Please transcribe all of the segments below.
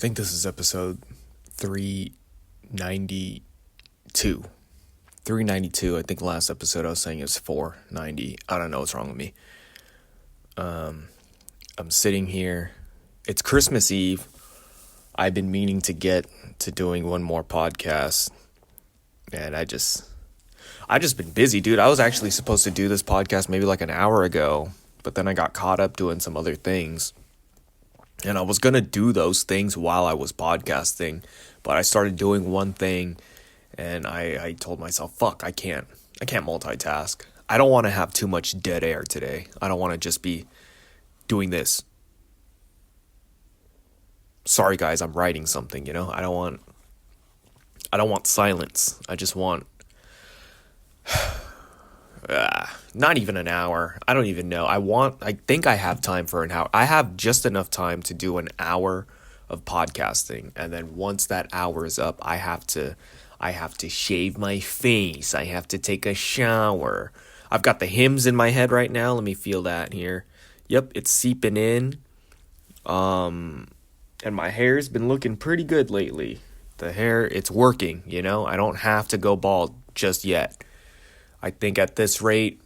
think this is episode 392. 392. I think last episode I was saying it's 490. I don't know what's wrong with me. I'm sitting here. It's Christmas Eve. I've been meaning to get to doing one more podcast. And I just been busy, dude. I was actually supposed to do this podcast maybe like an hour ago, but then I got caught up doing some other things. And I was going to do those things while I was podcasting, but I started doing one thing and I told myself, fuck, I can't multitask. I don't want to have too much dead air today. I don't want to just be doing this. Sorry guys, I'm writing something, I don't want silence. I just want not even an hour. I don't even know. I think I have time for an hour. I have just enough time to do an hour of podcasting. And then once that hour is up, I have to shave my face. I have to take a shower. I've got the hymns in my head right now. Let me feel that here. Yep, it's seeping in. And my hair's been looking pretty good lately. The hair, it's working, I don't have to go bald just yet. I think at this rate,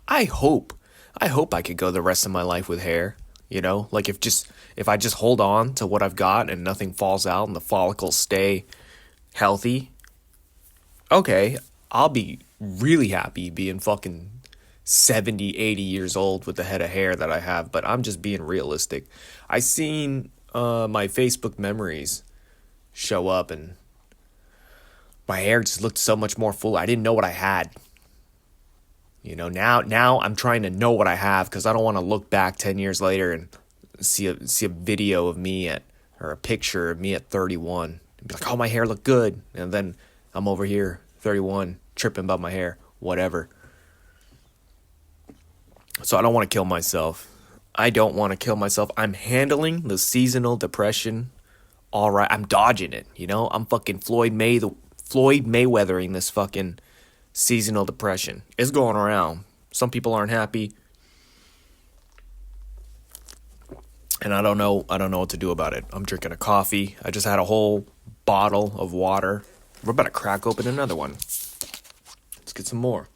I hope I could go the rest of my life with hair, like if I just hold on to what I've got and nothing falls out and the follicles stay healthy, okay, I'll be really happy being fucking 70, 80 years old with the head of hair that I have, but I'm just being realistic. I seen my Facebook memories show up and my hair just looked so much more full. I didn't know what I had. Now I'm trying to know what I have because I don't want to look back 10 years later and see a video of me or a picture of me at 31 and be like, oh, my hair looked good. And then I'm over here, 31, tripping about my hair, whatever. So I don't want to kill myself. I'm handling the seasonal depression all right. I'm dodging it, I'm fucking Floyd Mayweathering this fucking seasonal depression. It's going around. Some people aren't happy. And I don't know what to do about it. I'm drinking a coffee. I just had a whole bottle of water. We're about to crack open another one. Let's get some more.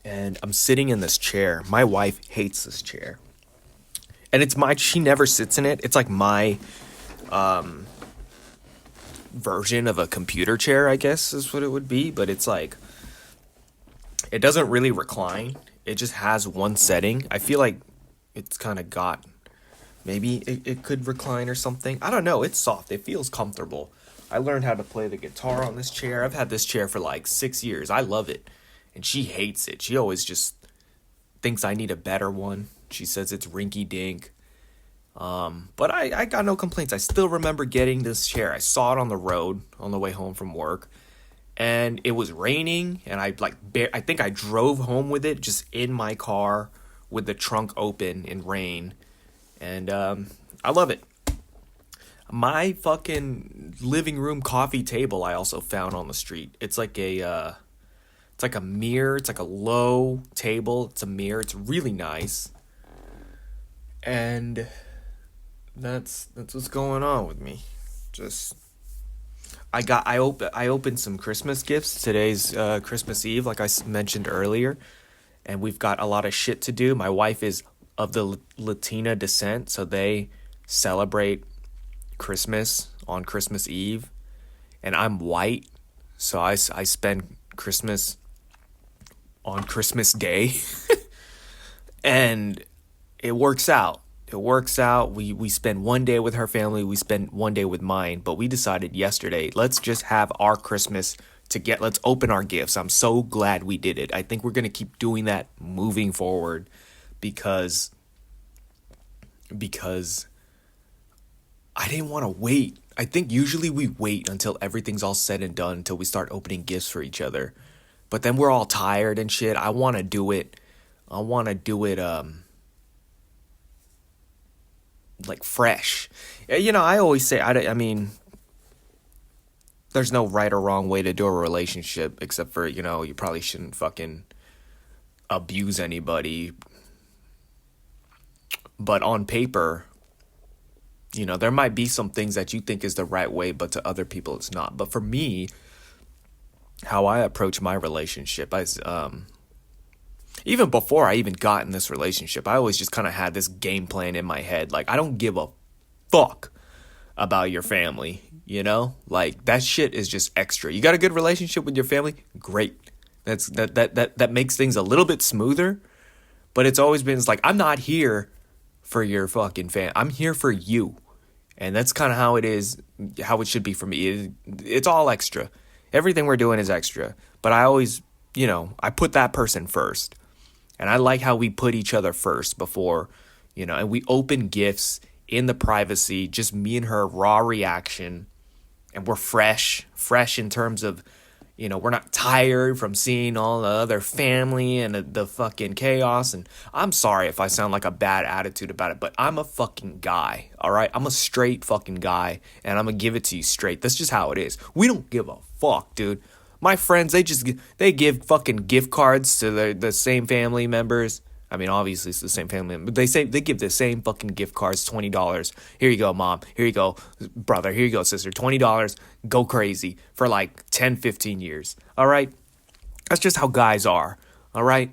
And I'm sitting in this chair. My wife hates this chair. And she never sits in it. It's like my version of a computer chair, I guess is what it would be. But it's like, it doesn't really recline. It just has one setting. I feel like it's kind of got, maybe it could recline or something. I don't know. It's soft. It feels comfortable. I learned how to play the guitar on this chair. I've had this chair for like 6 years. I love it. And she hates it. She always just thinks I need a better one. She says it's rinky-dink. But I got no complaints. I still remember getting this chair. I saw it on the road on the way home from work. And it was raining. And I think I drove home with it just in my car with the trunk open in rain. And I love it. My fucking living room coffee table I also found on the street. It's like a mirror. It's like a low table. It's a mirror. It's really nice. And that's what's going on with me. I opened some Christmas gifts. Today's Christmas Eve, like I mentioned earlier, and we've got a lot of shit to do. My wife is of the Latina descent, so they celebrate Christmas on Christmas Eve, and I'm white, so I spend Christmas on Christmas Day. And it works out. We spend one day with her family. We spend one day with mine. But we decided yesterday, let's just have our Christmas let's open our gifts. I'm so glad we did it. I think we're going to keep doing that moving forward because I didn't want to wait. I think usually we wait until everything's all said and done until we start opening gifts for each other. But then we're all tired and shit. I want to do it like fresh. I always say, I mean, there's no right or wrong way to do a relationship except for, you probably shouldn't fucking abuse anybody But on paper, there might be some things that you think is the right way, but to other people it's not. But for me, how I approach my relationship, even before I even got in this relationship, I always just kind of had this game plan in my head. Like, I don't give a fuck about your family, Like, that shit is just extra. You got a good relationship with your family? Great. That makes things a little bit smoother. But it's always been, it's like, I'm not here for your fucking I'm here for you. And that's kind of how it is, how it should be for me. It's all extra. Everything we're doing is extra. But I always, I put that person first. And I like how we put each other first before, and we open gifts in the privacy, just me and her, raw reaction. And we're fresh in terms of, we're not tired from seeing all the other family and the fucking chaos. And I'm sorry if I sound like a bad attitude about it, but I'm a fucking guy, all right? I'm a straight fucking guy, and I'm going to give it to you straight. That's just how it is. We don't give a fuck, dude. My friends, they give fucking gift cards to the same family members. I mean, obviously it's the same family, but they give the same fucking gift cards, $20. Here you go, mom. Here you go, brother. Here you go, sister. $20. Go crazy for like 10, 15 years. All right? That's just how guys are. All right?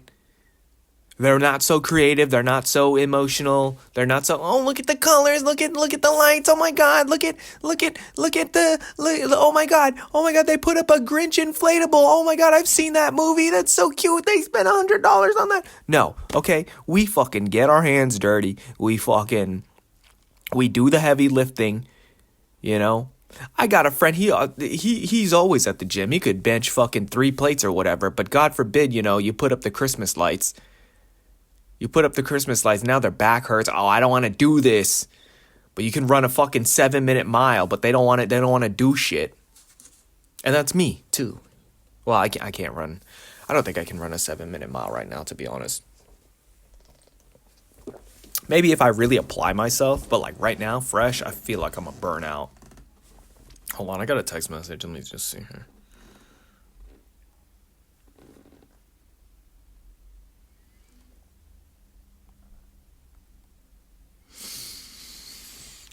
They're not so creative. They're not so emotional. They're not so, oh, look at the colors. Look at the lights. Oh my God. Look at oh my God. Oh my God. They put up a Grinch inflatable. Oh my God. I've seen that movie. That's so cute. They spent $100 on that. No. Okay. We fucking get our hands dirty. We do the heavy lifting, I got a friend, he's always at the gym. He could bench fucking 3 plates or whatever, but God forbid, you put up the Christmas lights. Now their back hurts. Oh, I don't want to do this. But you can run a fucking 7-minute mile, but they don't want to do shit. And that's me, too. Well, I can't run. I don't think I can run a 7-minute mile right now, to be honest. Maybe if I really apply myself, but like right now, fresh, I feel like I'm a burnout. Hold on, I got a text message. Let me just see here.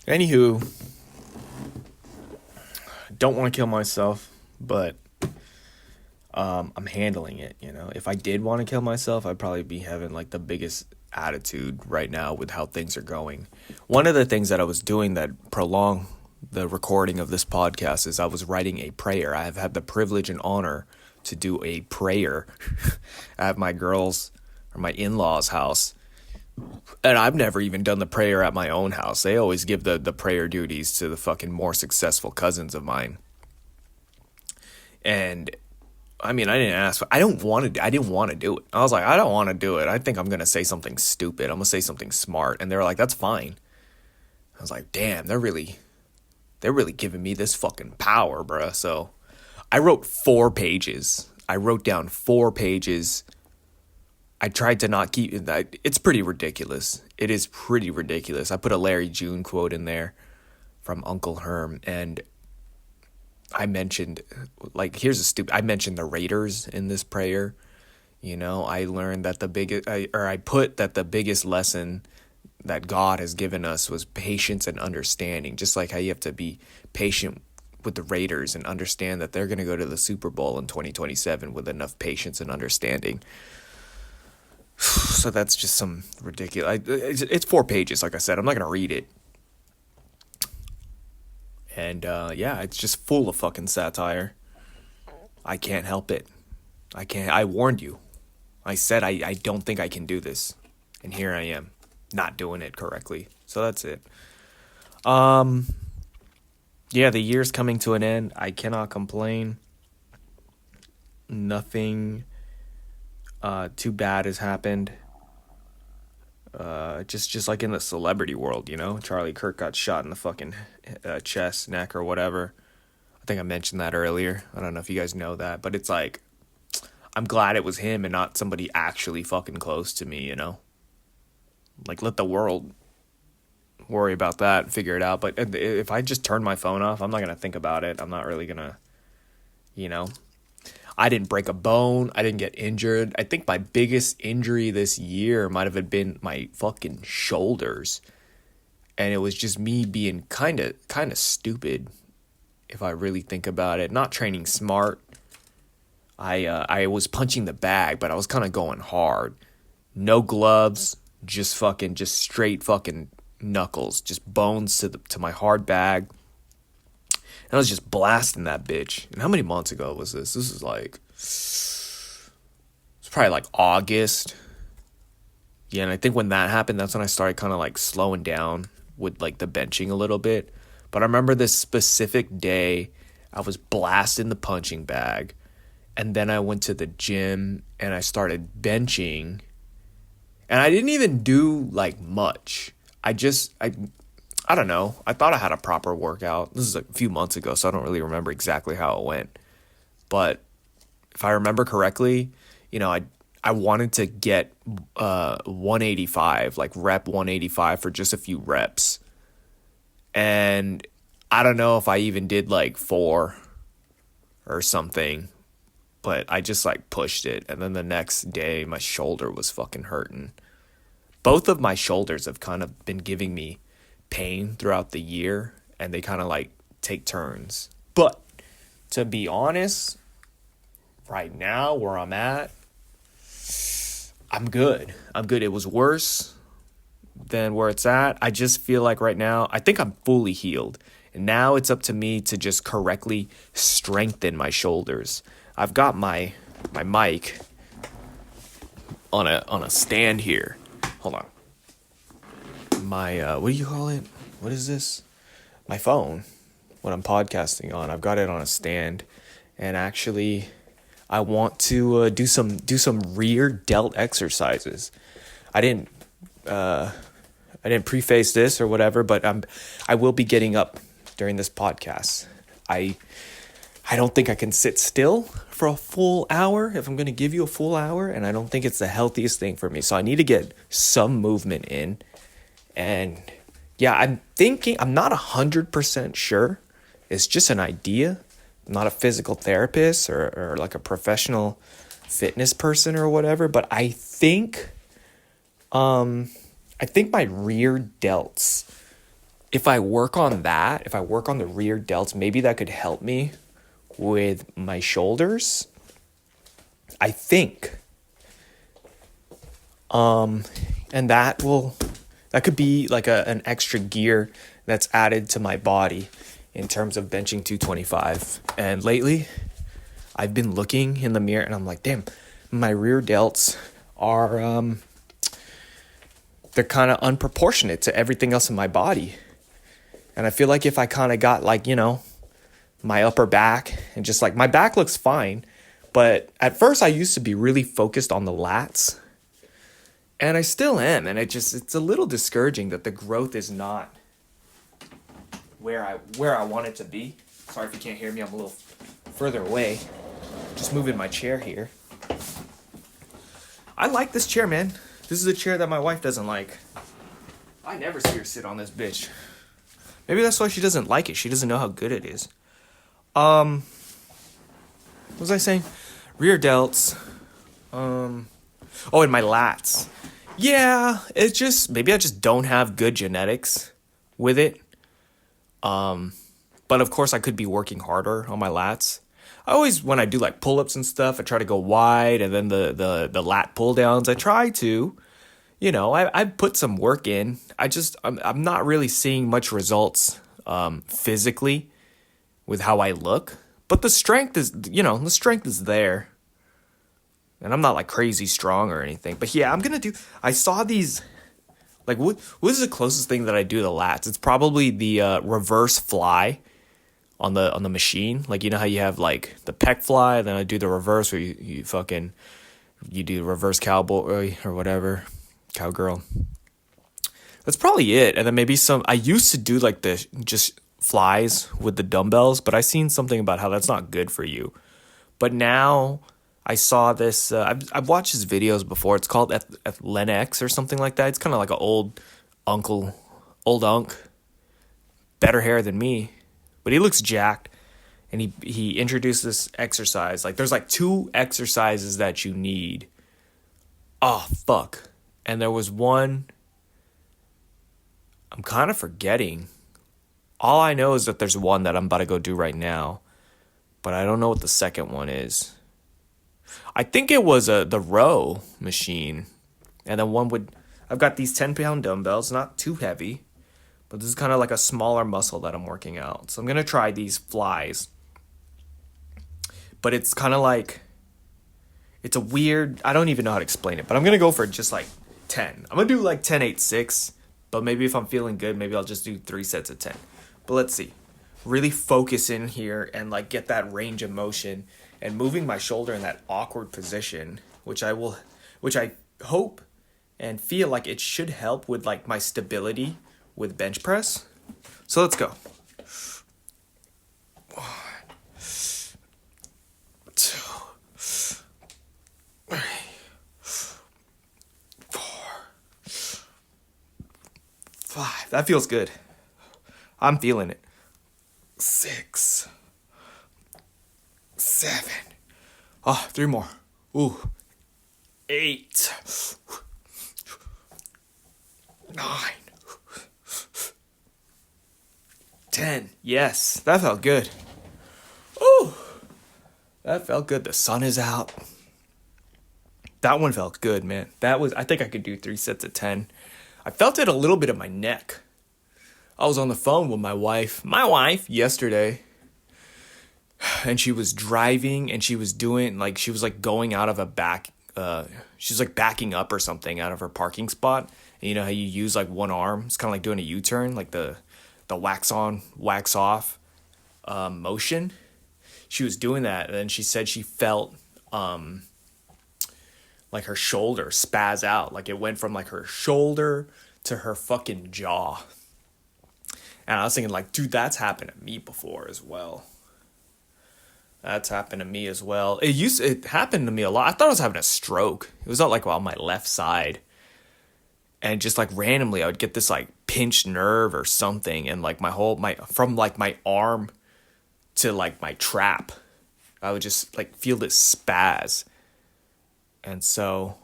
Anywho, don't want to kill myself, but I'm handling it, If I did want to kill myself, I'd probably be having like the biggest attitude right now with how things are going. One of the things that I was doing that prolonged the recording of this podcast is I was writing a prayer. I have had the privilege and honor to do a prayer at my girls' or my in-laws' house. And I've never even done the prayer at my own house. They always give the prayer duties to the fucking more successful cousins of mine. And I mean, I didn't want to do it. I was like, I don't want to do it. I think I'm going to say something stupid. I'm going to say something smart. And they were like, that's fine. I was like, damn, they're really giving me this fucking power, bruh. So I wrote 4 pages. I wrote down 4 pages. I tried to not keep it. It's pretty ridiculous. It is pretty ridiculous. I put a Larry June quote in there from Uncle Herm, and I mentioned, like, I mentioned the Raiders in this prayer. I learned that I put that the biggest lesson that God has given us was patience and understanding. Just like how you have to be patient with the Raiders and understand that they're going to go to the Super Bowl in 2027 with enough patience and understanding. So that's just some ridiculous. It's 4 pages, like I said. I'm not gonna read it. And yeah, it's just full of fucking satire. I can't help it. I warned you. I said I don't think I can do this, and here I am, not doing it correctly. So that's it. Yeah, the year's coming to an end. I cannot complain. Nothing too bad has happened. Just like in the celebrity world, Charlie Kirk got shot in the fucking chest, neck, or whatever. I think I mentioned that earlier. I don't know if you guys know that, but it's like, I'm glad it was him and not somebody actually fucking close to me, Like, let the world worry about that and figure it out. But if I just turn my phone off, I'm not gonna think about it. I'm not really gonna, I didn't break a bone. I didn't get injured. I think my biggest injury this year might have been my fucking shoulders. And it was just me being kind of stupid, if I really think about it. Not training smart. I was punching the bag, but I was kind of going hard. No gloves, just straight fucking knuckles, just bones to my hard bag. And I was just blasting that bitch. And how many months ago was this? This is like, it's probably like August. Yeah, and I think when that happened, that's when I started kind of like slowing down with like the benching a little bit. But I remember this specific day, I was blasting the punching bag. And then I went to the gym and I started benching. And I didn't even do like much. I don't know. I thought I had a proper workout. This is a few months ago, so I don't really remember exactly how it went. But if I remember correctly, you know, I wanted to get 185, like rep 185 for just a few reps. And I don't know if I even did like 4 or something, but I just like pushed it. And then the next day, my shoulder was fucking hurting. Both of my shoulders have kind of been giving me pain throughout the year, and they kind of like take turns. But to be honest, right now where I'm at, I'm good. It was worse than where it's at. I just feel like right now, I think I'm fully healed. And now it's up to me to just correctly strengthen my shoulders. I've got my mic on a stand here. Hold on. My what do you call it? What is this? My phone. When I'm podcasting on, I've got it on a stand, and actually, I want to do some rear delt exercises. I didn't preface this or whatever, but I will be getting up during this podcast. I don't think I can sit still for a full hour if I'm going to give you a full hour, and I don't think it's the healthiest thing for me. So I need to get some movement in. And yeah, I'm not 100% sure. It's just an idea. I'm not a physical therapist or like a professional fitness person or whatever, but I think my rear delts, if I work on the rear delts, maybe that could help me with my shoulders. I think. And that could be like an extra gear that's added to my body in terms of benching 225. And lately, I've been looking in the mirror and I'm like, damn, my rear delts are, they're kind of unproportionate to everything else in my body. And I feel like if I kind of got like, you know, my upper back and just like my back looks fine. But at first I used to be really focused on the lats. And I still am. And it's a little discouraging that the growth is not where I want it to be. Sorry if you can't hear me. I'm a little further away. Just moving my chair here. I like this chair, man. This is a chair that my wife doesn't like. I never see her sit on this bitch. Maybe that's why she doesn't like it. She doesn't know how good it is. What was I saying? Rear delts. And my lats. Yeah, it's just, maybe I just don't have good genetics with it. But of course I could be working harder on my lats. I always, when I do like pull-ups and stuff, I try to go wide, and then the lat pull downs, I try to, you know, I put some work in. I'm not really seeing much results, physically with how I look, but the strength is there. And I'm not like crazy strong or anything. But yeah, I saw these, like, what is the closest thing that I do to lats? It's probably the reverse fly on the machine. Like, you know how you have like the pec fly, then I do the reverse where you do reverse cowboy or whatever, cowgirl. That's probably it. And then maybe I used to do like the just flies with the dumbbells, but I seen something about how that's not good for you. But now I saw this, I've watched his videos before. It's called Athletics or something like that. It's kind of like an old unk, better hair than me, but he looks jacked. and he introduced this exercise. Like there's like two exercises that you need. Oh fuck. And there was one I'm kind of forgetting. All I know is that there's one that I'm about to go do right now, but I don't know what the second one is. I think it was the row machine. And then I've got these 10-pound dumbbells, not too heavy, but this is kind of like a smaller muscle that I'm working out. So I'm going to try these flies. But it's kind of like, it's a weird, I don't even know how to explain it, but I'm going to go for just like 10. I'm going to do like 10, 8, 6, but maybe if I'm feeling good, maybe I'll just do 3 sets of 10. But let's see. Really focus in here and like get that range of motion and moving my shoulder in that awkward position, which I hope and feel like it should help with like my stability with bench press. So let's go. 1, 2, 3, 4, 5. That feels good. I'm feeling it. 6, 7. Oh, 3 more. Ooh. 8, 9, 10. Yes, that felt good. Ooh, that felt good. The sun is out. That one felt good, man. I think I could do 3 sets of 10. I felt it a little bit in my neck. I was on the phone with my wife yesterday, and she was driving and she was doing like, she was like going out of she's like backing up or something out of her parking spot. And you know how you use like one arm? It's kind of like doing a U-turn, like the wax on, wax off motion. She was doing that, and then she said she felt like her shoulder spaz out. Like it went from like her shoulder to her fucking jaw. And I was thinking like, dude, that's happened to me before as well. That's happened to me as well. It happened to me a lot. I thought I was having a stroke. It was not like on my left side. And just like randomly I would get this like pinched nerve or something, and like from like my arm to like my trap, I would just like feel this spaz. And so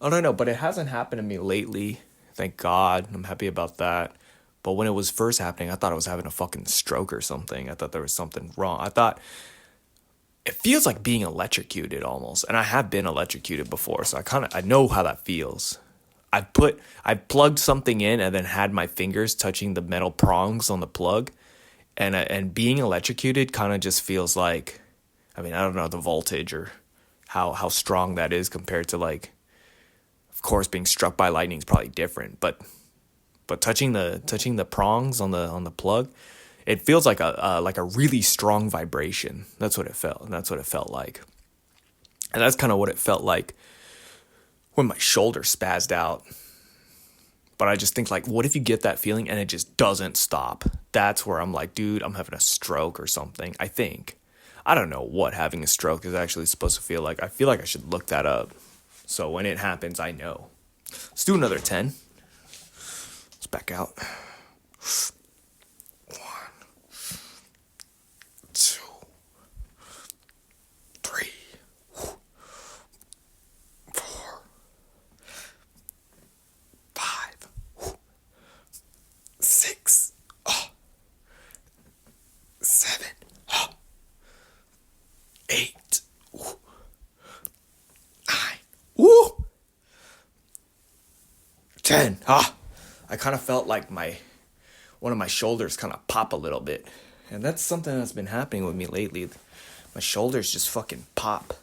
I don't know, but it hasn't happened to me lately. Thank God. I'm happy about that. But when it was first happening, I thought I was having a fucking stroke or something. I thought there was something wrong. I thought it feels like being electrocuted almost. And I have been electrocuted before, so I know how that feels. I plugged something in and then had my fingers touching the metal prongs on the plug. And being electrocuted kind of just feels like, I mean, I don't know the voltage or how strong that is compared to like, of course, being struck by lightning is probably different, but touching the prongs on the plug, it feels like a really strong vibration. That's what it felt, and that's what it felt like. And that's kind of what it felt like when my shoulder spazzed out. But I just think like, what if you get that feeling and it just doesn't stop? That's where I'm like, dude, I'm having a stroke or something. I think. I don't know what having a stroke is actually supposed to feel like. I feel like I should look that up. So when it happens, I know. Let's do another 10. Let's back out. 1, 2, 3, 4, 5, 6, 7, 8, 9, 10. I kind of felt like one of my shoulders kind of pop a little bit. And that's something that's been happening with me lately. My shoulders just fucking pop.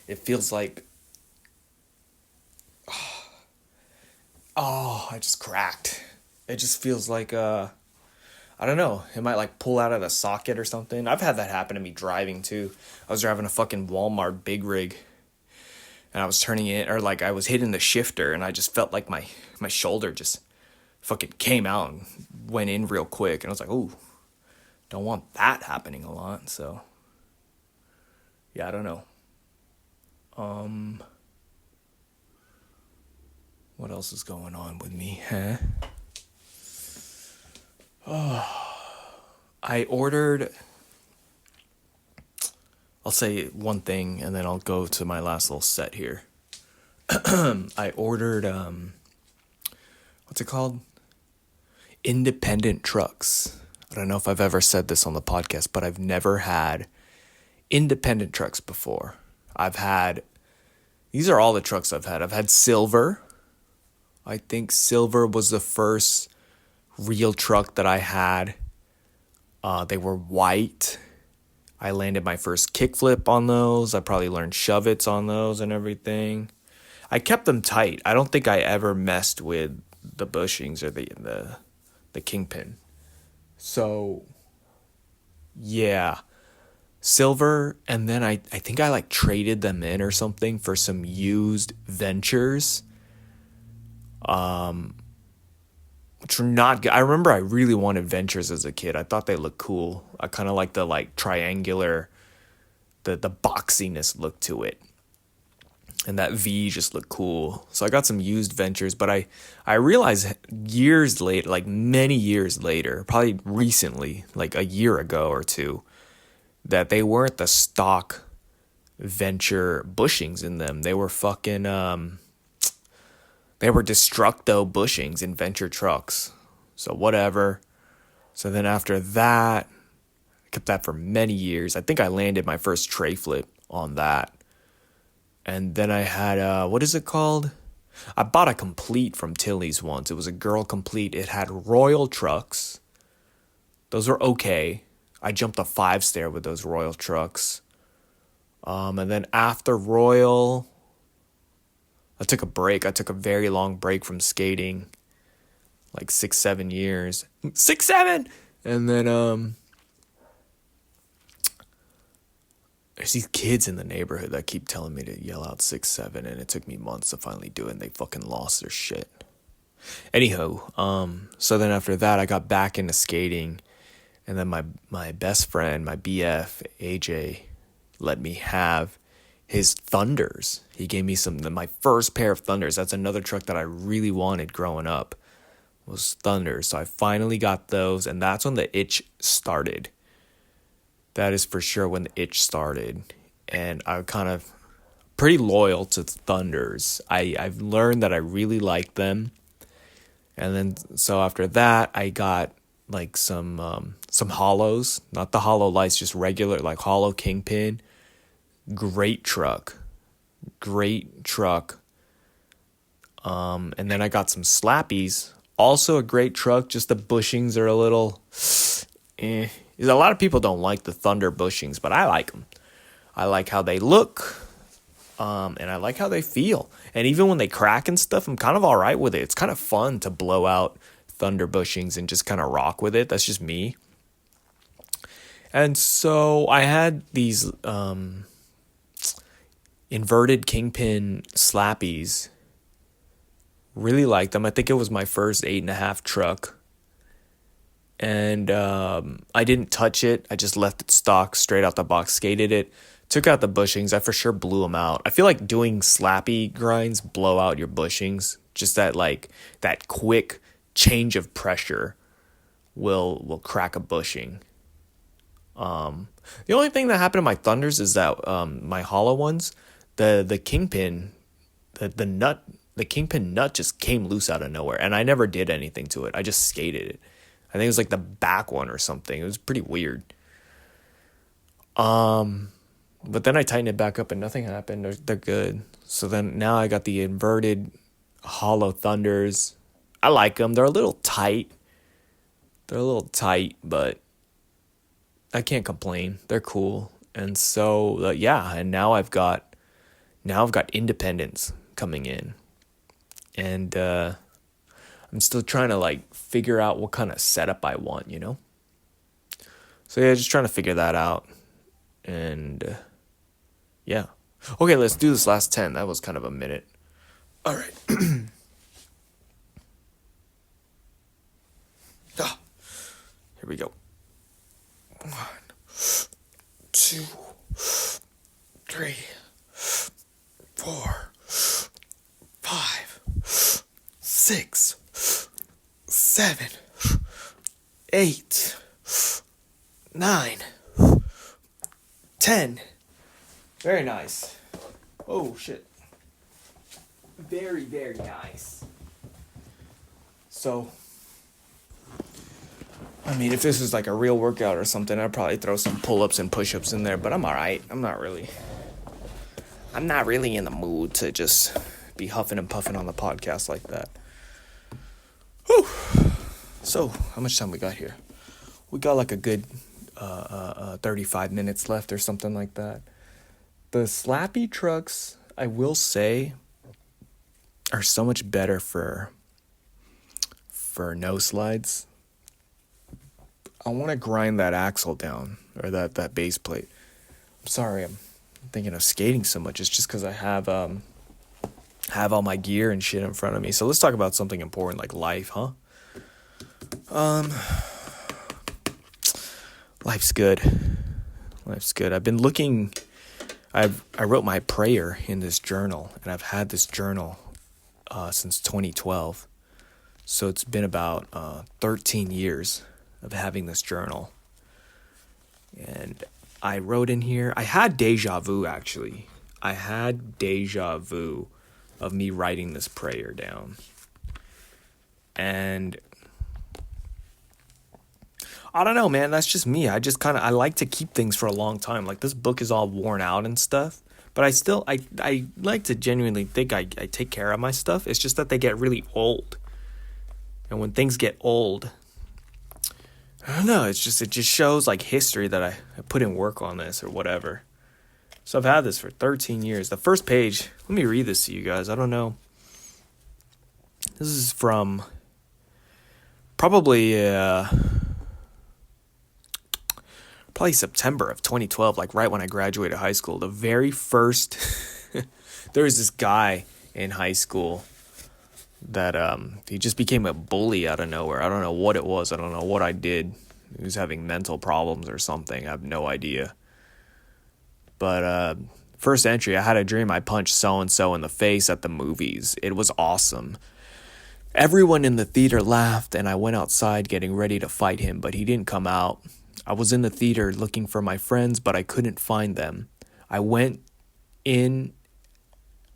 It feels like, I just cracked. It just feels like, I don't know. It might like pull out of the socket or something. I've had that happen to me driving too. I was driving a fucking Walmart big rig. And I was turning it, or like I was hitting the shifter, and I just felt like my shoulder just fucking came out and went in real quick. And I was like, ooh, don't want that happening a lot. So, yeah, I don't know. What else is going on with me, huh? I ordered, I'll say one thing and then I'll go to my last little set here. I ordered, what's it called? Independent trucks. I don't know if I've ever said this on the podcast, but I've never had independent trucks before. These are all the trucks I've had. I've had silver. I think silver was the first real truck that I had. They were white. I landed my first kickflip on those. I probably learned shove-its on those and everything. I kept them tight. I don't think I ever messed with the bushings or the kingpin. So, yeah. Silver, and then I think I like traded them in or something for some used Ventures. Which were not good. I remember I really wanted Ventures as a kid. I thought they looked cool. I kind of like the like triangular, the boxiness look to it. And that V just looked cool. So I got some used Ventures, but I realized years later, like many years later, probably recently, like a year ago or two, that they weren't the stock Venture bushings in them. They were fucking, they were Destructo bushings in Venture trucks. So whatever. So then after that, I kept that for many years. I think I landed my first tray flip on that. And then I had, what is it called? I bought a complete from Tilly's once. It was a girl complete. It had Royal trucks. Those were okay. I jumped a 5-stair with those Royal trucks. And then after Royal, I took a break. I took a very long break from skating. Like 6-7 years. 6-7! And then, there's these kids in the neighborhood that keep telling me to yell out 6-7, and it took me months to finally do it, and they fucking lost their shit. Anywho, so then after that, I got back into skating, and then my best friend, my BF, AJ, let me have his Thunders. He gave me my first pair of Thunders. That's another truck that I really wanted growing up, was Thunders. So I finally got those, and that's when the itch started. That is for sure when the itch started. And I'm kind of pretty loyal to Thunders. I've learned that I really like them. And then, so after that, I got like some hollows. Not the hollow lights, just regular, like hollow Kingpin. Great truck. And then I got some Slappies. Also a great truck, just the bushings are a little A lot of people don't like the Thunder bushings, but I like them. I like how they look, and I like how they feel. And even when they crack and stuff, I'm kind of all right with it. It's kind of fun to blow out Thunder bushings and just kind of rock with it. That's just me. And so I had these inverted Kingpin Slappies. Really liked them. I think it was my first 8.5 truck. And I didn't touch it. I just left it stock straight out the box, skated it, took out the bushings. I for sure blew them out. I feel like doing slappy grinds blow out your bushings. Just that quick change of pressure will crack a bushing. The only thing that happened to my Thunders is that my hollow ones, the Kingpin, the Kingpin nut just came loose out of nowhere, and I never did anything to it. I just skated it. I think it was like the back one or something. It was pretty weird. But then I tightened it back up and nothing happened. They're good. So then now I got the inverted hollow Thunders. I like them. They're a little tight. But I can't complain. They're cool. And so, and now I've got Independence coming in. And I'm still trying to figure out what kind of setup I want, you know? So yeah, just trying to figure that out. And yeah. Okay, let's do this last 10. That was kind of a minute. All right. Here we go. 1, 2, 3, 4, 5, 6, 7, 8, 9, 10. Very nice. Oh, shit. Very, very nice. So, I mean, if this was like a real workout or something, I'd probably throw some pull-ups and push-ups in there, but I'm alright. I'm not really in the mood to just be huffing and puffing on the podcast like that. Whew. So, how much time we got here? We got like a good 35 minutes left or something like that. The Slappy trucks, I will say, are so much better for no slides. I want to grind that axle down, or that base plate. I'm sorry, I'm thinking of skating so much. It's just because I have all my gear and shit in front of me. So let's talk about something important like life, huh? Life's good. I've been looking. I wrote my prayer in this journal, and I've had this journal since 2012. So it's been about 13 years of having this journal. And I wrote in here, I had deja vu, actually. I had deja vu of me writing this prayer down. And I don't know, man. That's just me. I like to keep things for a long time. Like, this book is all worn out and stuff. But I like to genuinely think I take care of my stuff. It's just that they get really old. And when things get old, I don't know. It just shows like history that I put in work on this or whatever. So I've had this for 13 years. The first page, let me read this to you guys. I don't know. This is from probably September of 2012, like right when I graduated high school. The very first, there was this guy in high school that he just became a bully out of nowhere. I don't know what it was. I don't know what I did. He was having mental problems or something. I have no idea. But first entry, I had a dream I punched so-and-so in the face at the movies. It was awesome. Everyone in the theater laughed, and I went outside getting ready to fight him, but he didn't come out. I was in the theater looking for my friends, but I couldn't find them. I went in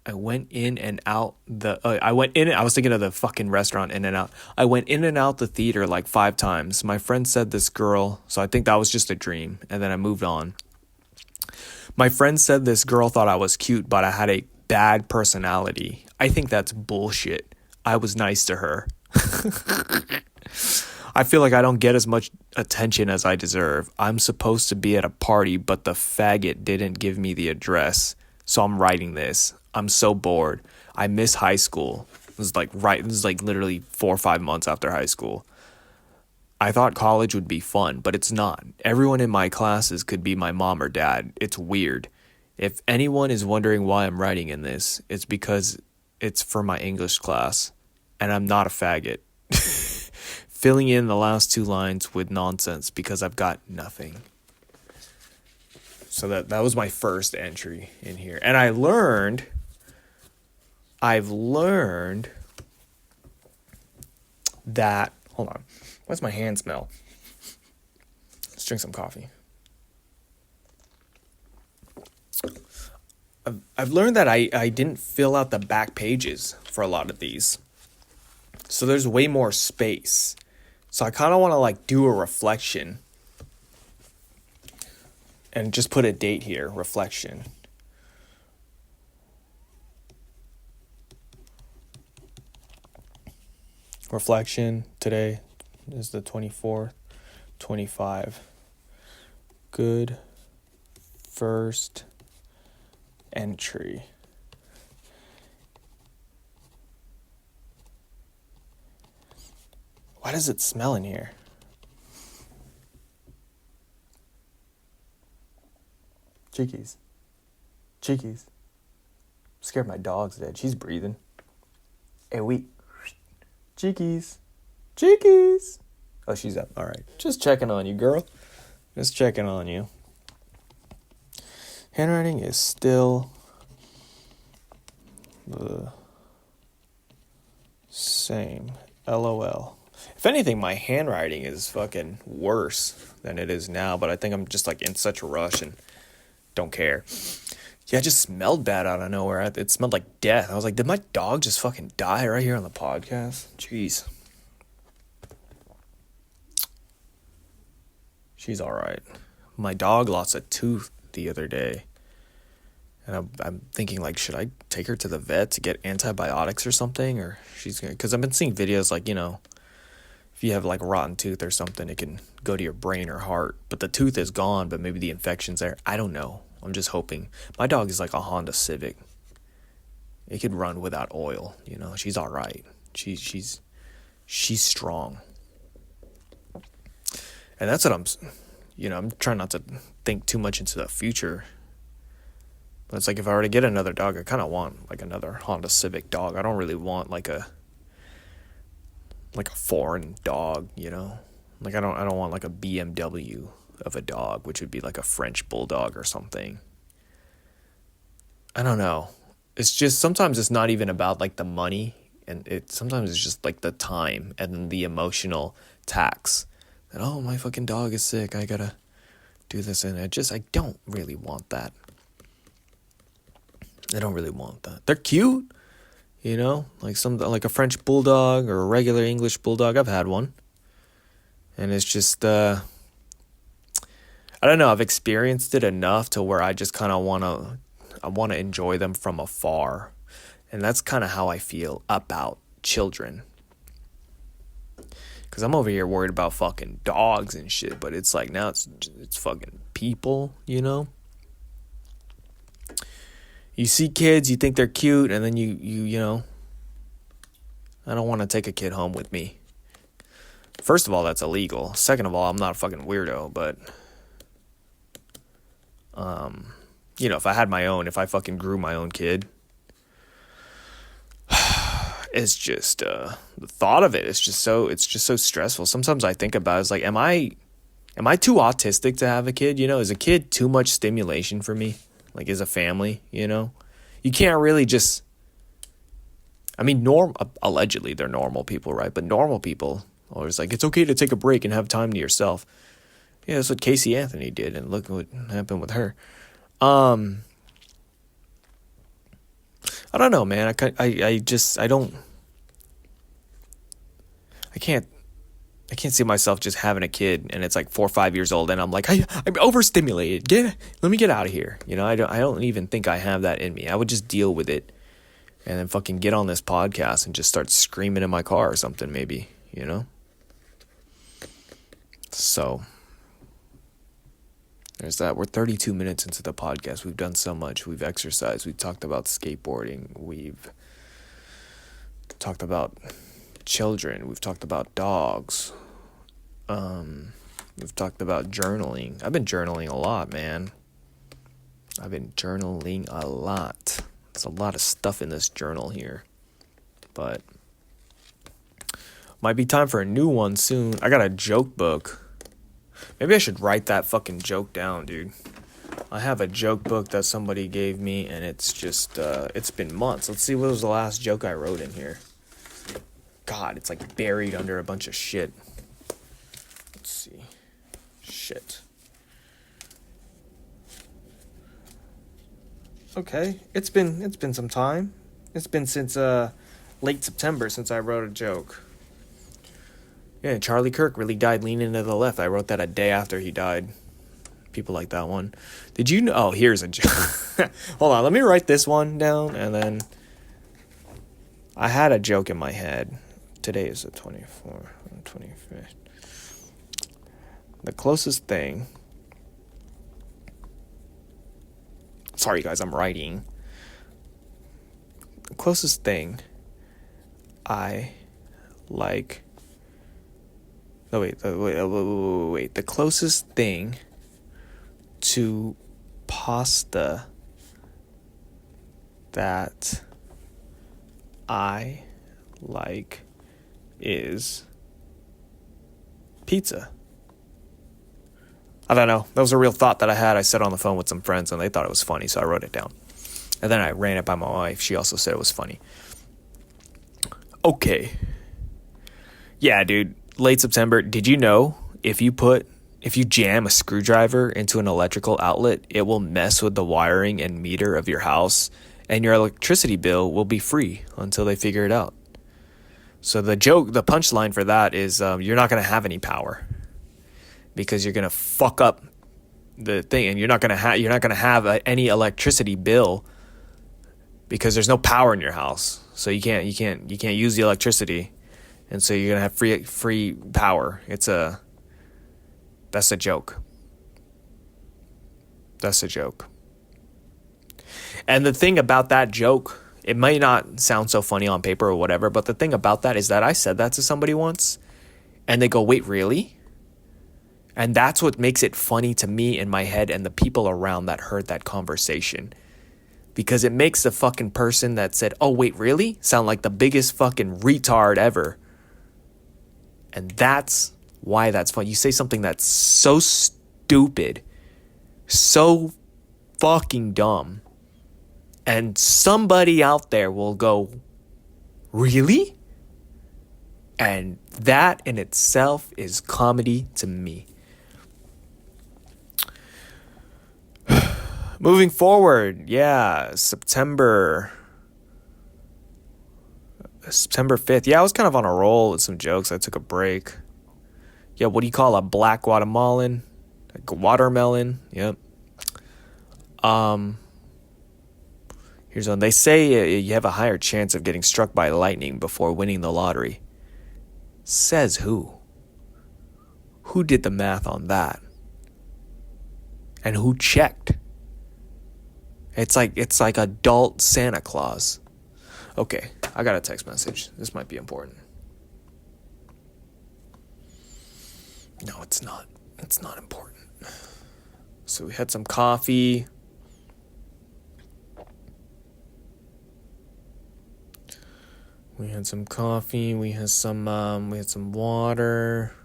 and out I was thinking of the fucking restaurant In-N-Out. I went in and out the theater like 5 times. My friend said this girl, so I think that was just a dream, and then I moved on. My friend said this girl thought I was cute, but I had a bad personality. I think that's bullshit. I was nice to her. I feel like I don't get as much attention as I deserve. I'm supposed to be at a party, but the faggot didn't give me the address. So I'm writing this. I'm so bored. I miss high school. This is like literally 4 or 5 months after high school. I thought college would be fun, but it's not. Everyone in my classes could be my mom or dad. It's weird. If anyone is wondering why I'm writing in this, it's because it's for my English class, and I'm not a faggot. Filling in the last 2 lines with nonsense because I've got nothing. So that was my first entry in here. And I've learned that, hold on. What's my hand smell? Let's drink some coffee. I've learned that I didn't fill out the back pages for a lot of these. So there's way more space. So I kind of want to like do a reflection and just put a date here, reflection. Reflection today is the 24th, 25. Good first entry. Why does it smell in here? Cheekies. Scared my dog's dead. She's breathing. Hey, wait. Cheekies. Oh, she's up. All right. Just checking on you, girl. Just checking on you. Handwriting is still the same. LOL. If anything, my handwriting is fucking worse than it is now, but I think I'm just like in such a rush and don't care. Yeah, it just smelled bad out of nowhere. It smelled like death. I was like, did my dog just fucking die right here on the podcast? Jeez. She's alright. My dog lost a tooth the other day. And I'm thinking, like, should I take her to the vet to get antibiotics or something? Or she's going to... Because I've been seeing videos like, you know, if you have, like, a rotten tooth or something, it can go to your brain or heart. But the tooth is gone, but maybe the infection's there. I don't know. I'm just hoping. My dog is like a Honda Civic. It could run without oil, you know. She's all right. She's strong. And that's what I'm trying not to think too much into the future. But it's like if I were to get another dog, I kind of want like another Honda Civic dog. I don't really want like a foreign dog, you know. Like I don't want like a BMW of a dog, which would be like a French bulldog or something. I don't know. It's just sometimes it's not even about like the money, and sometimes it's just like the time and the emotional tax. That, oh, my fucking dog is sick, I gotta do this, and I don't really want that. I don't really want that. They're cute, you know, like a French bulldog or a regular English bulldog. I've had one, and it's just I don't know. I've experienced it enough to where I just kind of want to enjoy them from afar, and that's kind of how I feel about children. Because I'm over here worried about fucking dogs and shit, but it's like now it's fucking people, you know? You see kids, you think they're cute, and then you know, I don't want to take a kid home with me. First of all, that's illegal. Second of all, I'm not a fucking weirdo, but you know, if I had my own, if I fucking grew my own kid, it's just the thought of it's just so stressful. Sometimes I think about it, it's like, am I too autistic to have a kid? You know, is a kid too much stimulation for me? Like as a family, you know, you can't really just. I mean, allegedly they're normal people, right? But normal people always like, it's okay to take a break and have time to yourself. Yeah, that's what Casey Anthony did, and look what happened with her. I don't know, man. I can't see myself just having a kid and it's like 4 or 5 years old and I'm like, I'm overstimulated. Let me get out of here. You know, I don't even think I have that in me. I would just deal with it and then fucking get on this podcast and just start screaming in my car or something, maybe, you know? So there's that. We're 32 minutes into the podcast. We've done so much. We've exercised. We've talked about skateboarding. We've talked about children. We've talked about dogs. We've talked about journaling. I've been journaling a lot, man. There's a lot of stuff in this journal here. But might be time for a new one soon. I got a joke book. Maybe I should write that fucking joke down, dude. I have a joke book that somebody gave me, and it's just, it's been months. Let's see, what was the last joke I wrote in here? God, it's like buried under a bunch of shit. Let's see. Shit. Okay, it's been some time. It's been since, late September since I wrote a joke. Yeah, Charlie Kirk really died leaning to the left. I wrote that a day after he died. People like that one. Did you know? Oh, here's a joke. Hold on, let me write this one down, and then I had a joke in my head. Today is the 24th, 25th. The closest thing. Sorry, guys, I'm writing. The closest thing I like. No, wait. The closest thing to pasta that I like is pizza. I don't know. That was a real thought that I had. I said on the phone with some friends, and they thought it was funny, so I wrote it down. And then I ran it by my wife. She also said it was funny. Okay. Yeah, dude. late September. Did you know if you jam a screwdriver into an electrical outlet, it will mess with the wiring and meter of your house, and your electricity bill will be free until they figure it out. So the punchline for that is you're not going to have any power because you're going to fuck up the thing, and you're not going to have any electricity bill because there's no power in your house. So you can't use the electricity, and so you're going to have free power. That's a joke. That's a joke. And the thing about that joke, it might not sound so funny on paper or whatever, but the thing about that is that I said that to somebody once, and they go, "Wait, really?" And that's what makes it funny to me in my head and the people around that heard that conversation. Because it makes the fucking person that said, "Oh, wait, really?" sound like the biggest fucking retard ever. And that's why that's fun. You say something that's so stupid, so fucking dumb, and somebody out there will go, "Really?" And that in itself is comedy to me. Moving forward, yeah, September 5th. Yeah, I was kind of on a roll with some jokes. I took a break. Yeah, what do you call a black Guatemalan? Like a watermelon. Yep. Here's one. They say you have a higher chance of getting struck by lightning before winning the lottery. Says who? Who did the math on that? And who checked? It's like adult Santa Claus. Okay, I got a text message. This might be important. No, it's not. It's not important. So we had some coffee. We had some water.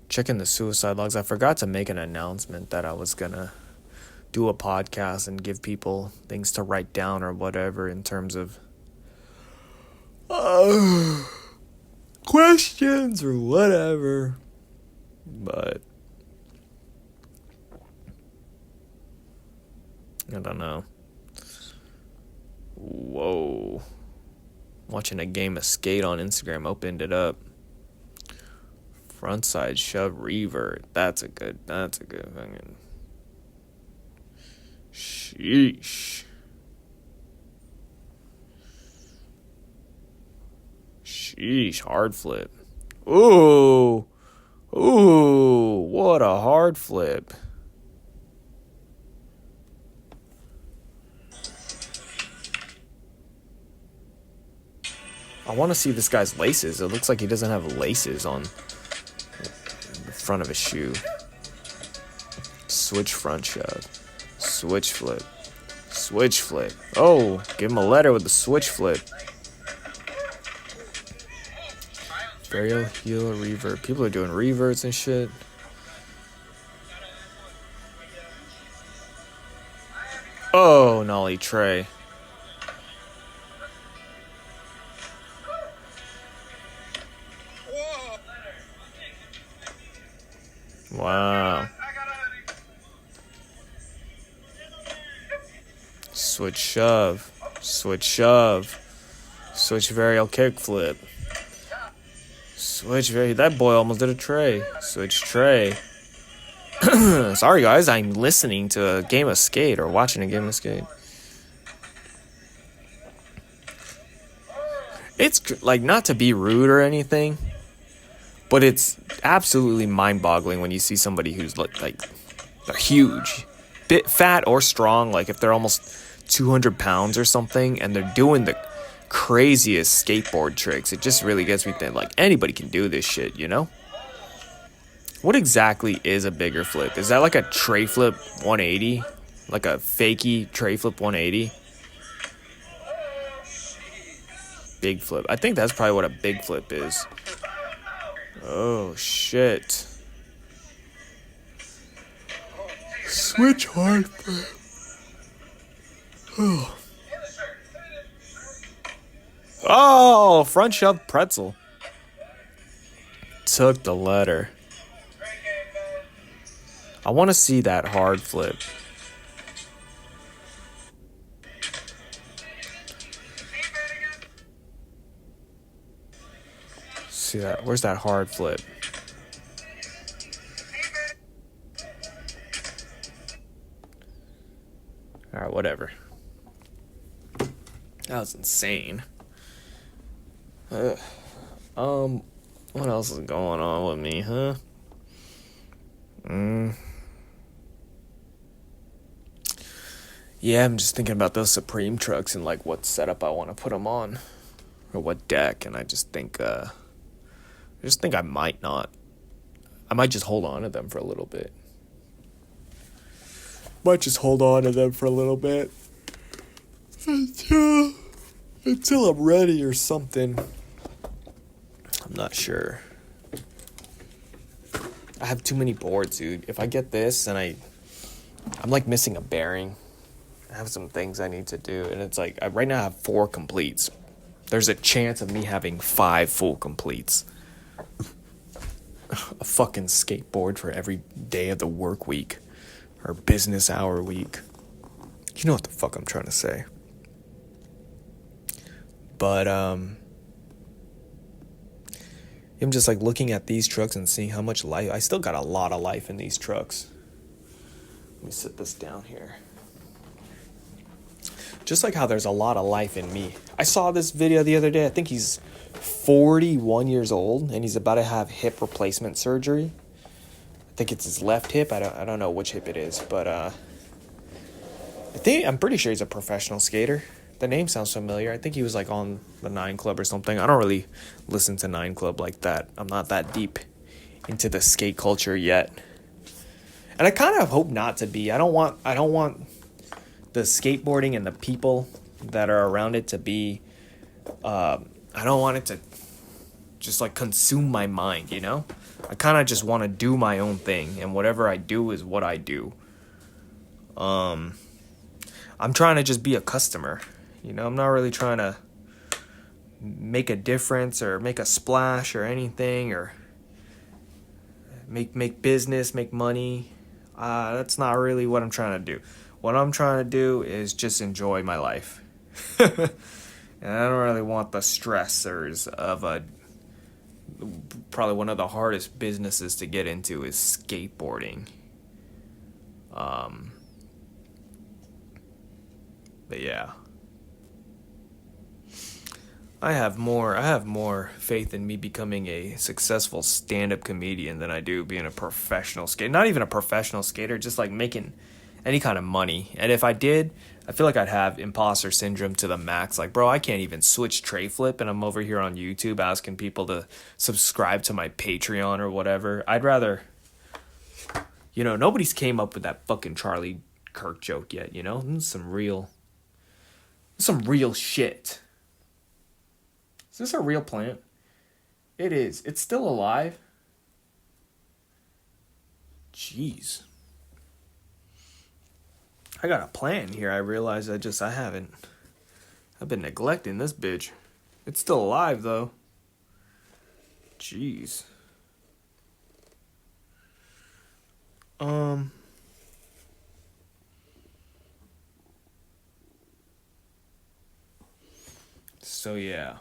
Checking the suicide logs. I forgot to make an announcement that I was gonna do a podcast and give people things to write down or whatever in terms of questions or whatever. But I don't know. Whoa. Watching a game of Skate on Instagram, opened it up. Frontside shove revert. That's a good fucking. Sheesh. Hard flip. Ooh, what a hard flip. I want to see this guy's laces. It looks like he doesn't have laces on the front of his shoe. Switch front shove. Switch flip. Switch flip. Oh, give him a letter with the switch flip. Burial heel revert. People are doing reverts and shit. Oh, nollie tray. Wow. Switch shove. Switch shove. Switch varial kickflip. Switch varial. That boy almost did a tray. Switch tray. Sorry guys, I'm listening to a game of Skate or watching a game of Skate. It's like, not to be rude or anything, but it's absolutely mind-boggling when you see somebody who's like they're huge, bit fat or strong, like if they're almost 200 pounds or something, and they're doing the craziest skateboard tricks. It just really gets me thinking, like, anybody can do this shit, you know? What exactly is a bigger flip? Is that like a tray flip 180? Like a fakey tray flip 180? Big flip. I think that's probably what a big flip is. Oh, shit. Switch hard flip. Oh, front shove pretzel. took the letter. I want to see that hard flip. See that? Where's that hard flip? Alright, whatever. That was insane. What else is going on with me, huh? Yeah, I'm just thinking about those Supreme trucks and like what setup I want to put them on, or what deck, and I just think I might not. I might just hold on to them for a little bit. Until I'm ready or something. I'm not sure. I have too many boards, dude. If I get this and I'm like missing a bearing. I have some things I need to do, and it's like right now I have 4 completes. There's a chance of me having 5 full completes. A fucking skateboard for every day of the work week or business hour week. You know what the fuck I'm trying to say. But I'm just like looking at these trucks and seeing how much life. I still got a lot of life in these trucks. Let me sit this down here. Just like how there's a lot of life in me. I saw this video the other day. I think he's 41 years old and he's about to have hip replacement surgery. I think it's his left hip. I don't know which hip it is, but I'm pretty sure he's a professional skater. The name sounds familiar. I think he was like on the 9 Club or something. I don't really listen to 9 Club like that. I'm not that deep into the skate culture yet. And I kind of hope not to be. I don't want the skateboarding and the people that are around it to be, I don't want it to just like consume my mind, you know? I kind of just want to do my own thing, and whatever I do is what I do. I'm trying to just be a customer, you know? I'm not really trying to make a difference or make a splash or anything, or make business, make money. That's not really what I'm trying to do. What I'm trying to do is just enjoy my life. And I don't really want the stressors of probably one of the hardest businesses to get into is skateboarding. But yeah. I have more faith in me becoming a successful stand-up comedian than I do being a professional skater. Not even a professional skater, just like making any kind of money. And if I did, I feel like I'd have imposter syndrome to the max. Like, bro, I can't even switch tray flip, and I'm over here on YouTube asking people to subscribe to my Patreon or whatever. I'd rather, nobody's came up with that fucking Charlie Kirk joke yet, you know? Some real shit. Is this a real plant? It is. It's still alive. Jeez. I got a plant here. I realized I've been neglecting this bitch. It's still alive though. Jeez. So yeah.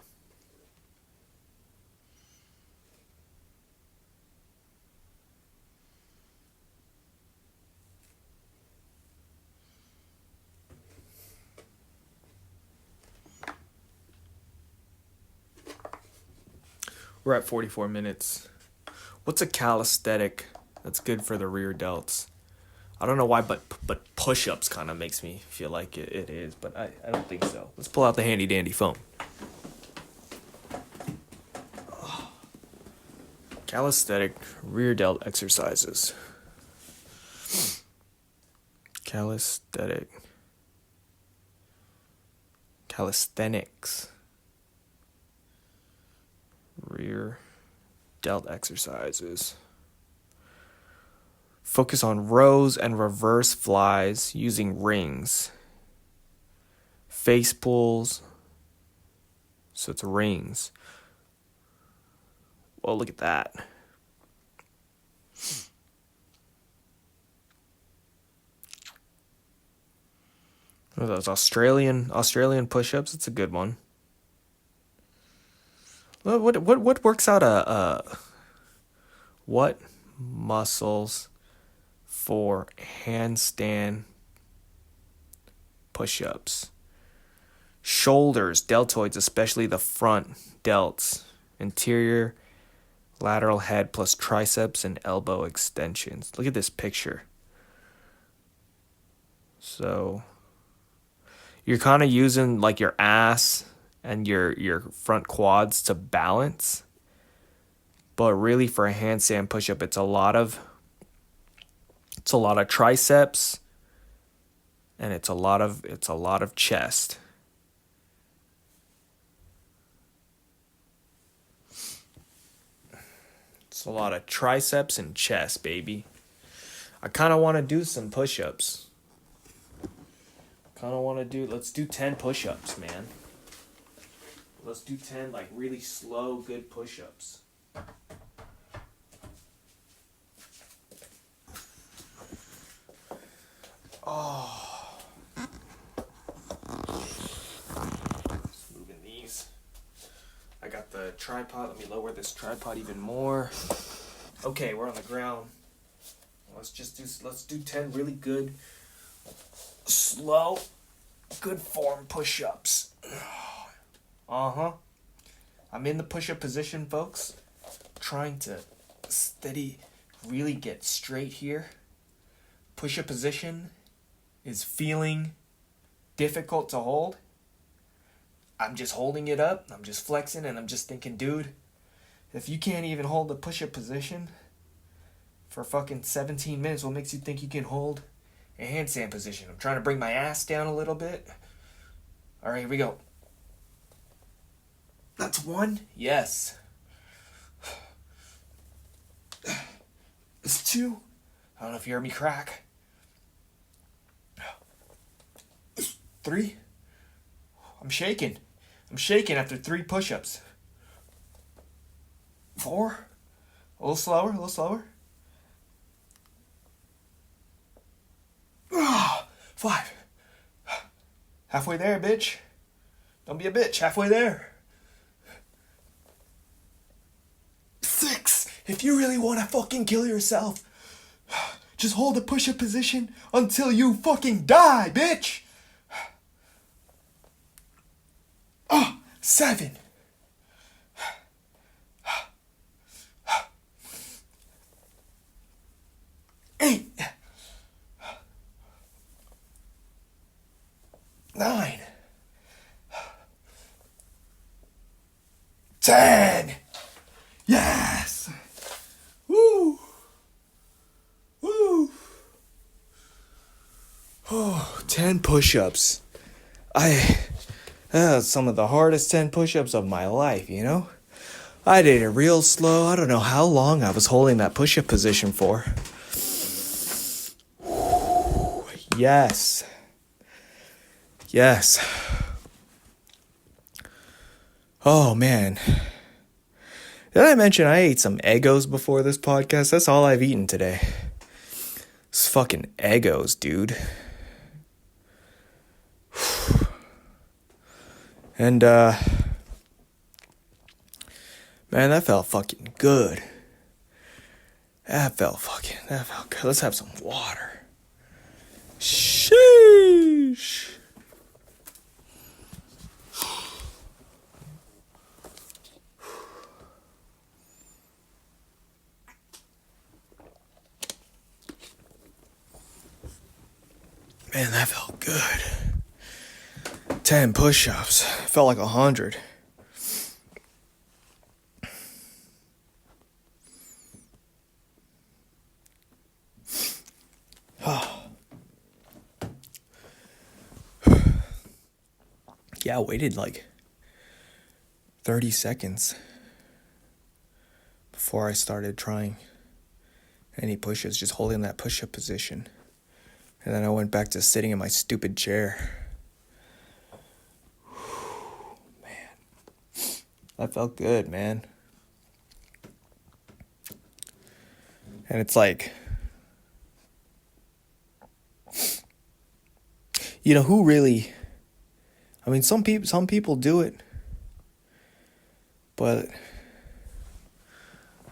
We're at 44 minutes. What's a calisthenic that's good for the rear delts? I don't know why, but push-ups kind of makes me feel like it is, but I don't think so. Let's pull out the handy dandy phone. Calisthenic rear delt exercises. Calisthenics. Rear delt exercises. Focus on rows and reverse flies using rings. Face pulls. So it's rings. Well, look at that. What are those Australian push-ups? It's a good one. What works out what muscles for handstand push-ups? Shoulders, deltoids, especially the front delts, interior lateral head plus triceps and elbow extensions. Look at this picture. So you're kind of using like your ass and your front quads to balance. But really for a handstand push-up, it's a lot of triceps and it's a lot of chest. It's a lot of triceps and chest, baby. I kind of want to do some push-ups. Let's do 10 push-ups, man. Let's do 10 like really slow, good push-ups. Oh. Just moving these. I got the tripod. Let me lower this tripod even more. Okay, we're on the ground. Let's do 10 really good, slow, good form push-ups. Uh-huh. I'm in the push-up position, folks. Trying to really get straight here. Push-up position is feeling difficult to hold. I'm just holding it up. I'm just flexing and I'm just thinking, dude, if you can't even hold the push-up position for fucking 17 minutes, what makes you think you can hold a handstand position? I'm trying to bring my ass down a little bit. All right, here we go. That's one. Yes. It's two. I don't know if you heard me crack. Three. I'm shaking after 3 push-ups. 4. A little slower. 5. Halfway there, bitch. Don't be a bitch. Halfway there. 6. If you really want to fucking kill yourself, just hold the push-up position until you fucking die, bitch. 7. 8. 9. 10. Yes. Woo. Woo. Oh, 10 push-ups. Some of the hardest 10 push-ups of my life, you know? I did it real slow. I don't know how long I was holding that push-up position for. Yes. Oh, man. Did I mention I ate some Eggos before this podcast? That's all I've eaten today. It's fucking Eggos, dude. And, man, that felt fucking good. That felt good. Let's have some water. Sheesh. Man, that felt good. 10 push-ups. Felt like 100. Yeah, I waited like 30 seconds before I started trying any push-ups, just holding that push-up position. And then I went back to sitting in my stupid chair. That felt good, man. And it's like, who really, I mean, some people do it, but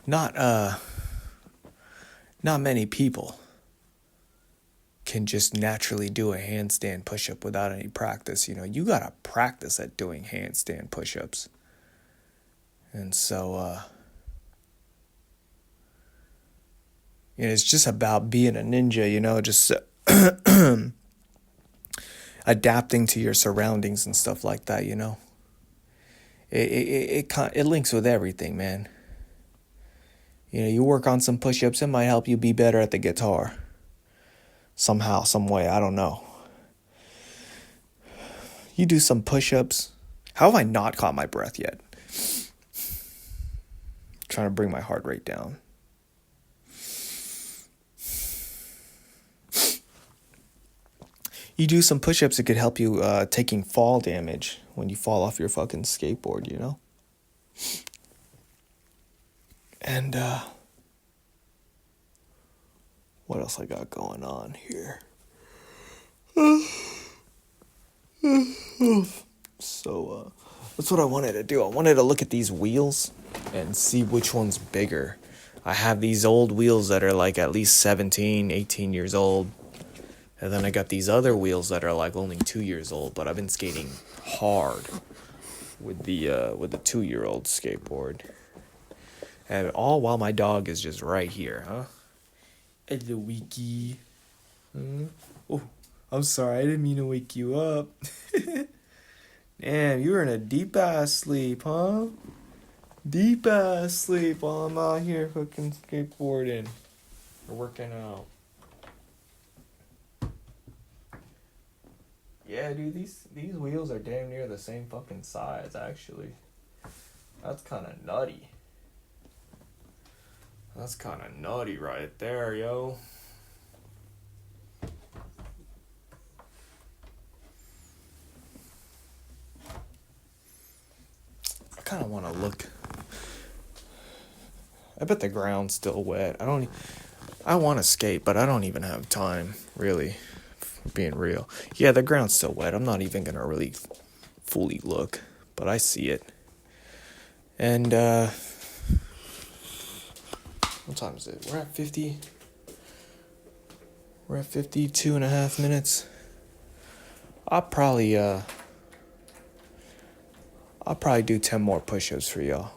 not many people can just naturally do a handstand push-up without any practice. You gotta practice at doing handstand push-ups. And so, it's just about being a ninja, just adapting to your surroundings and stuff like that, It links with everything, man. You work on some push-ups, it might help you be better at the guitar. Somehow, some way, I don't know. You do some push-ups. How have I not caught my breath yet? Trying to bring my heart rate down. You do some push-ups, it could help you taking fall damage when you fall off your fucking skateboard, And, what else I got going on here? So, that's what I wanted to do. I wanted to look at these wheels and see which one's bigger. I have these old wheels that are like at least 17, 18 years old. And then I got these other wheels that are like only 2 years old, but I've been skating hard with the 2-year-old skateboard. And all while my dog is just right here, huh? Hello, Wiki. Oh, I'm sorry, I didn't mean to wake you up. Damn, you were in a deep-ass sleep, huh? Deep-ass sleep while I'm out here fucking skateboarding or working out. Yeah, dude, these wheels are damn near the same fucking size, actually. That's kind of nutty. That's kind of nutty right there, yo. I kind of want to look. I bet the ground's still wet. I want to skate, but I don't even have time, really. Being real. Yeah, the ground's still wet. I'm not even gonna really fully look, but I see it. And what time is it? We're at 52 and a half minutes. I'll probably do 10 more push-ups for y'all.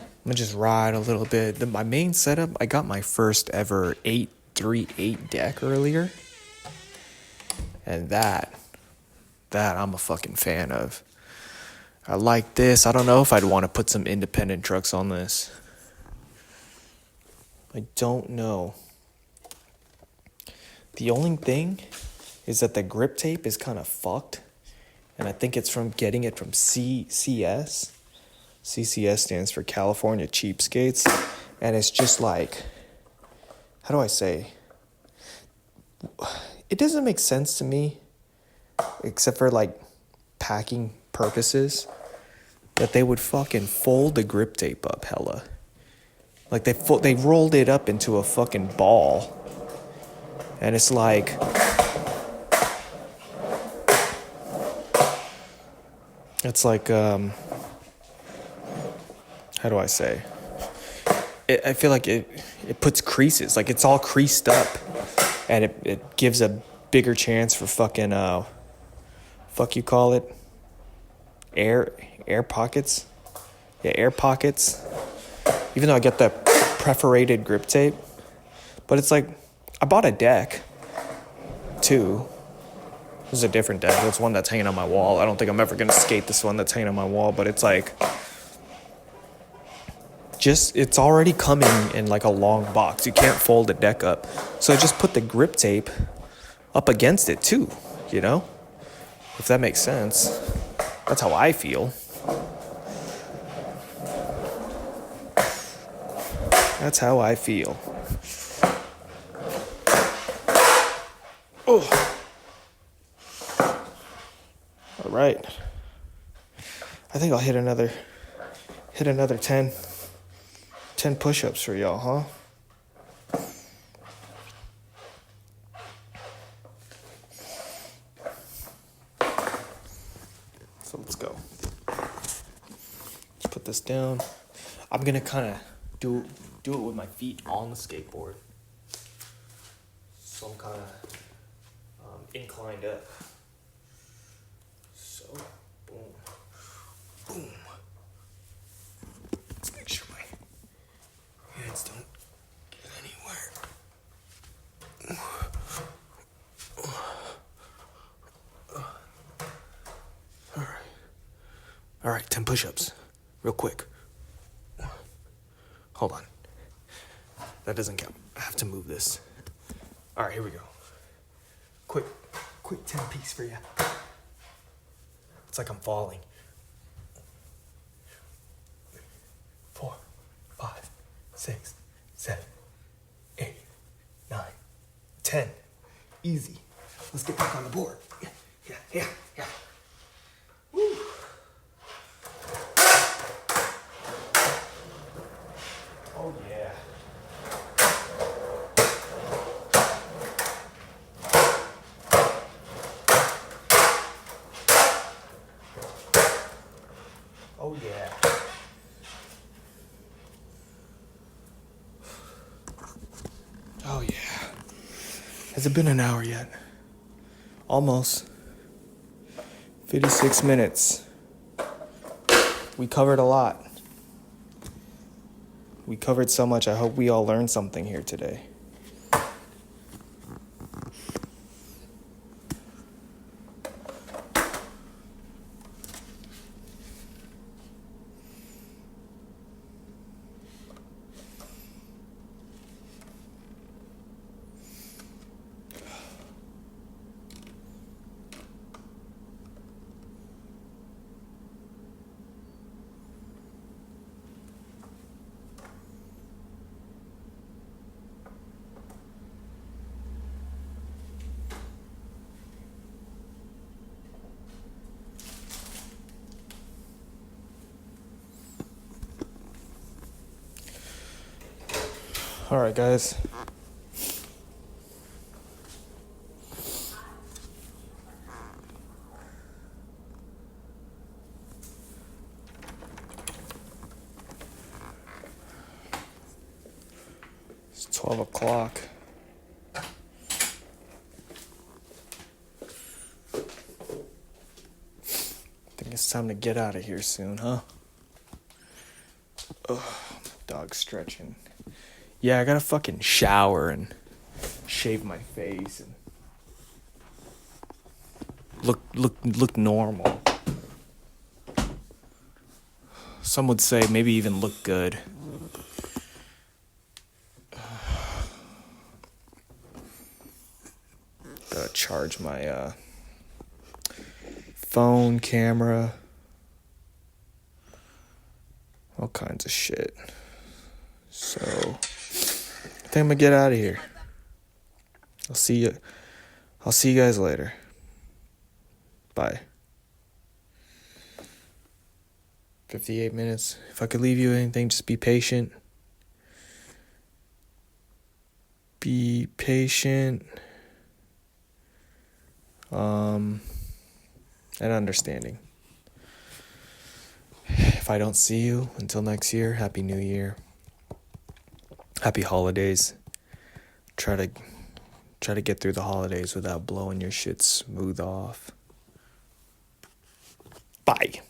I'm gonna just ride a little bit. My main setup, I got my first ever 838 deck earlier. And that I'm a fucking fan of. I like this. I don't know if I'd want to put some independent trucks on this. I don't know. The only thing is that the grip tape is kind of fucked. And I think it's from getting it from CCS. CCS stands for California Cheapskates. And it's just like, how do I say? It doesn't make sense to me, except for like packing purposes, that they would fucking fold the grip tape up hella. Like they rolled it up into a fucking ball. And it's like, how do I say? I feel like it puts creases, like it's all creased up. And it gives a bigger chance for fucking, you call it? Air pockets? Yeah, air pockets. Even though I get the perforated grip tape. But it's like, I bought a deck, too. This is a different deck. It's one that's hanging on my wall. I don't think I'm ever going to skate this one that's hanging on my wall. But it's like, it's already coming in like a long box. You can't fold the deck up. So I just put the grip tape up against it too, If that makes sense. That's how I feel. That's how I feel. Oh. All right. I think I'll hit another 10 push-ups for y'all, huh? put this down. I'm gonna kind of do it with my feet on the skateboard. So I'm kind of inclined up. So, boom, boom. Let's make sure my hands don't get anywhere. All right, 10 push-ups, real quick. Hold on. That doesn't count. I have to move this. All right, here we go. Quick 10 piece for you. It's like I'm falling. 4, 5, 6, 7, 8, 9, 10. Easy. Let's get back on the board. Yeah. Woo. Oh yeah. Oh yeah. Oh yeah. Has it been an hour yet? Almost. 56 minutes. We covered a lot. We covered so much. I hope we all learned something here today. All right, guys. It's 12 o'clock. I think it's time to get out of here soon, huh? Ugh, dog stretching. Yeah, I gotta fucking shower and shave my face and look normal. Some would say maybe even look good. Gotta charge my phone, camera, all kinds of shit. So I think I'm gonna get out of here. I'll see you guys later. Bye. 58 minutes. If I could leave you anything, just be patient. Be patient. And understanding. If I don't see you until next year, Happy New Year. Happy holidays. Try to get through the holidays without blowing your shit smooth off. Bye.